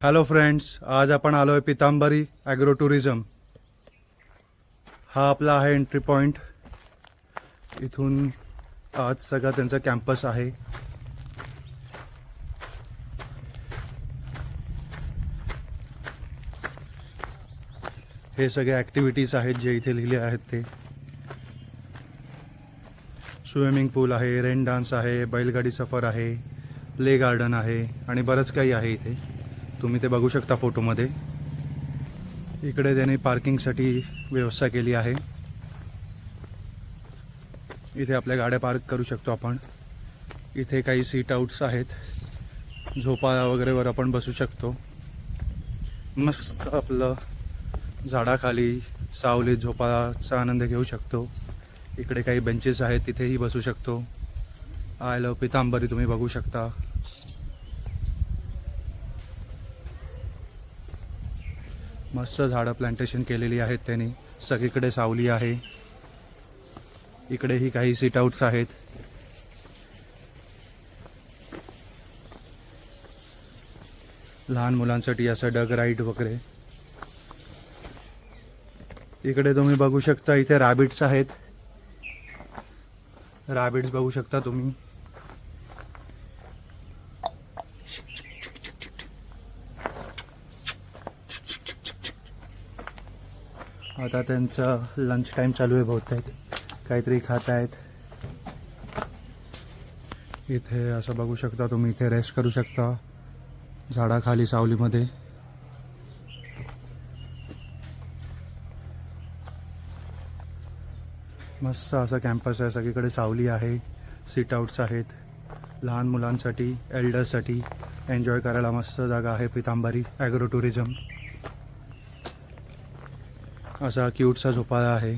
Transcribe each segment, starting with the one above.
Hello friends, आज आपण आलो आहे पितांबरी ॲग्रो टुरिझम. हा आपला आहे एंट्री पॉईंट. इथून आज सगळा त्यांचा कॅम्पस आहे. हे सगळे ॲक्टिव्हिटीज आहेत जे इथे लिहिले आहेत ते. स्विमिंग पूल आहे, रेन डान्स आहे, बैलगाडी सफर आहे, प्ले गार्डन आहे आणि बरंच काही आहे इथे. तुम्ही ते बघू शकता फोटोमध्ये. इकडे त्यांनी पार्किंगसाठी व्यवस्था केली आहे. इथे आपल्या गाड्या पार्क करू शकतो आपण. इथे काही सीट आउट्स आहेत, झोपाळा वगैरेवर आपण बसू शकतो. मस्त आपलं झाडाखाली सावलीत झोपाळाचा आनंद घेऊ शकतो. इकडे काही बेंचेस आहेत, तिथेही बसू शकतो. आय लव्ह पितांबरी तुम्ही बघू शकता. मस्त झाडं प्लांटेशन केलेली आहेत त्यांनी. सगळीकडे सावली आहे. इकडेही काही सीट आउट्स आहेत. लहान मुलांसाठी असं डग राईड वगैरे. इकडे तुम्ही बघू शकता, इथे रॅबिट्स आहेत. रॅबिट्स बघू शकता तुम्ही. आता त्यांचं लंच टाइम चालू आहे बहुतेक. काहीतरी खात आहेत. इथे असं बघू शकता तुम्ही. इथे रेस्ट करू शकता झाडाखाली सावलीमध्ये. मस्त असा कॅम्पस आहे. सगळीकडे सावली आहे, सीट आउट्स आहेत. लहान मुलांसाठी, एल्डर्ससाठी एन्जॉय करायला मस्त जागा आहे पितांबरी ॲग्रो टुरिझम. असा क्यूटसा झोपाळा आहे.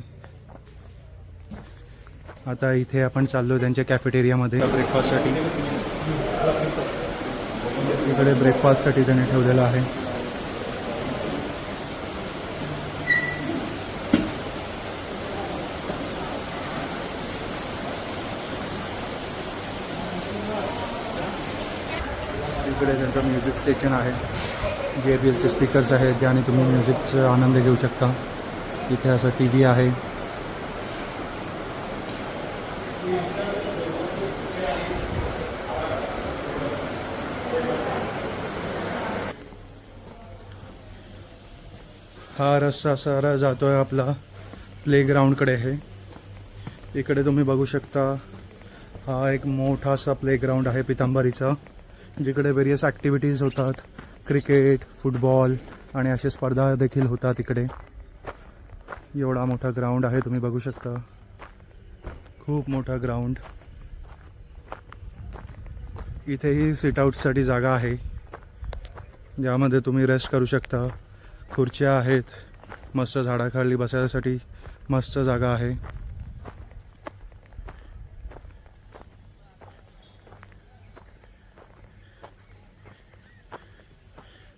आता इथे आपण चाललो त्यांच्या कॅफेटेरियामध्ये ब्रेकफास्टसाठी. इकडे ब्रेकफास्टसाठी त्यांनी ठेवलेलं आहे. इकडे त्यांचं म्युझिक स्टेशन आहे. JBLचे स्पीकर्स आहेत ज्याने तुम्ही म्युझिकचा आनंद घेऊ शकता. इथे असं TV आहे. हा रस्ता सरळ जातोय आपला प्लेग्राऊंडकडे. हे इकडे तुम्ही बघू शकता. हा एक मोठासा प्लेग्राऊंड आहे पितांबरीचा, जिकडे वेरियस ॲक्टिव्हिटीज होतात. क्रिकेट, फुटबॉल आणि अशा स्पर्धा देखील होतात इकडे. एवढा मोठा ग्राउंड आहे, तुम्ही बघू शकता. खूप मोठा ग्राउंड. इथेही सीट आउट्ससाठी जागा आहे, ज्यामध्ये तुम्ही रेस्ट करू शकता. खुर्च्या आहेत. मस्त झाडाखाली बसायसाठी मस्त जागा आहे.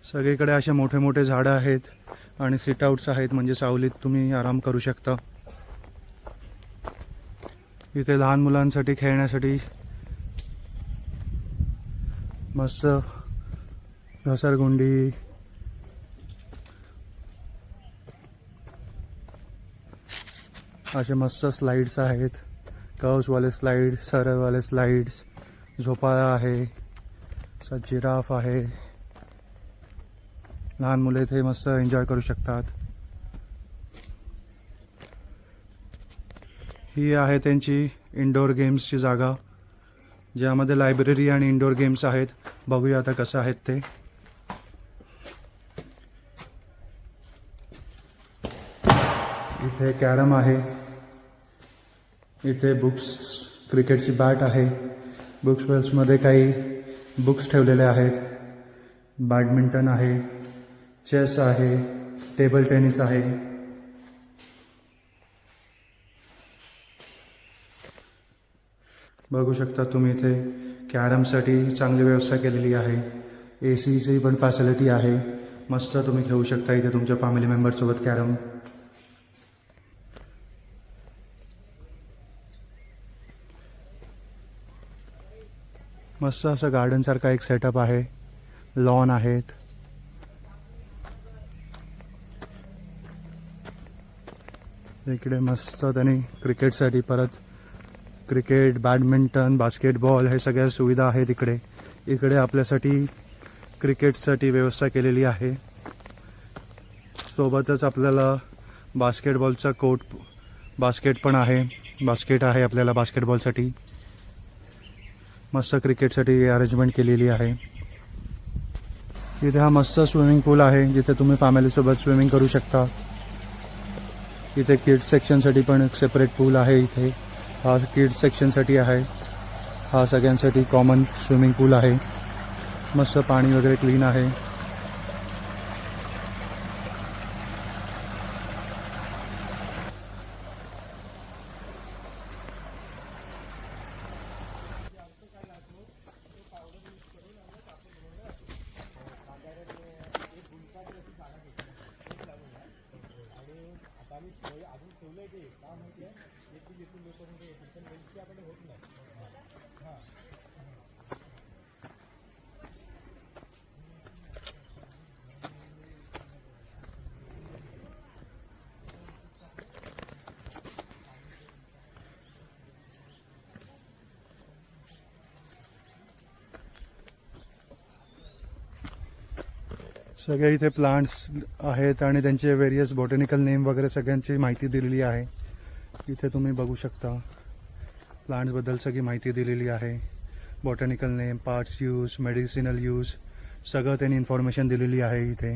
सगळीकडे असे मोठे मोठे झाडं आहेत आणि सीट आउट्स आहेत, म्हणजे सावलीत तुम्ही आराम करू शकता. इथे लहान मुलांसाठी खेळण्यासाठी मस्त घसरगुंडी, असे मस्त स्लाइड्स आहेत. कर्व्सवाले स्लाइड, सरळवाले स्लाइड्स, झोपाळा आहे, जिराफ आहे. लहान मुले इथे मस्त एन्जॉय करू शकतात. ही आहे त्यांची इंडोर गेम्सची जागा, ज्यामध्ये लायब्ररी आणि इंडोर गेम्स आहेत. बघूया आता कसं आहेत ते. इथे कॅरम आहे. इथे बुक्स, क्रिकेटची बॅट आहे. बुक्स वेल्समध्ये काही बुक्स ठेवलेले आहेत. बॅडमिंटन आहे, चेस आहे, टेबल टेनिस आहे. बघू शकता तुम्ही. इथे कॅरमसाठी चांगली व्यवस्था केलेली आहे. ACची पण फॅसिलिटी आहे. मस्त तुम्ही खेळू शकता इथे तुमच्या फॅमिली मेंबरसोबत कॅरम. मस्त असं गार्डनसारखा एक सेटअप आहे. लॉन आहेत. इकडे मस्त त्यांनी क्रिकेटसाठी परत क्रिकेट, बॅडमिंटन, बास्केटबॉल हे सगळ्या सुविधा आहेत इकडे. इकडे आपल्यासाठी क्रिकेटसाठी व्यवस्था केलेली आहे. सोबतच आपल्याला बास्केटबॉलचा कोर्ट, बास्केट पण आहे. बास्केट आहे आपल्याला बास्केटबॉलसाठी. मस्त क्रिकेटसाठी अरेंजमेंट केलेली आहे. इथे हा मस्त स्विमिंग पूल आहे जिथे तुम्ही फॅमिलीसोबत स्विमिंग करू शकता. इथे किड्स सेक्शनसाठी पण एक सेपरेट पूल आहे. इथे हा किड्स सेक्शनसाठी आहे. हा सगळ्यांसाठी कॉमन स्विमिंग पूल आहे. मस्त पाणी वगैरे क्लीन आहे. सगळे इथे प्लांट्स आहेत आणि त्यांचे वेरियस बॉटॅनिकल नेम वगैरे सगळ्यांची माहिती दिलेली आहे. इथे तुम्ही बघू शकता प्लांट्सबद्दल सगळी माहिती दिलेली आहे. Botanical name, parts use, medicinal use सगळं त्यांनी इन्फॉर्मेशन दिलेली आहे इथे.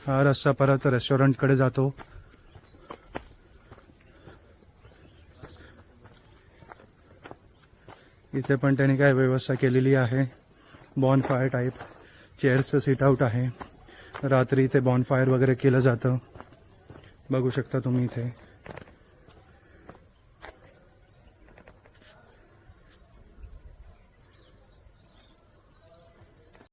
हा रस्ता परत रेस्टॉरंटकडे जातो. इथे पण त्यांनी काय व्यवस्था केलेली आहे. बॉनफायर टाईप चेअरचं सीट आउट आहे. रात्री इथे बॉनफायर वगैरे केलं जातं. बघू शकता तुम्ही इथे.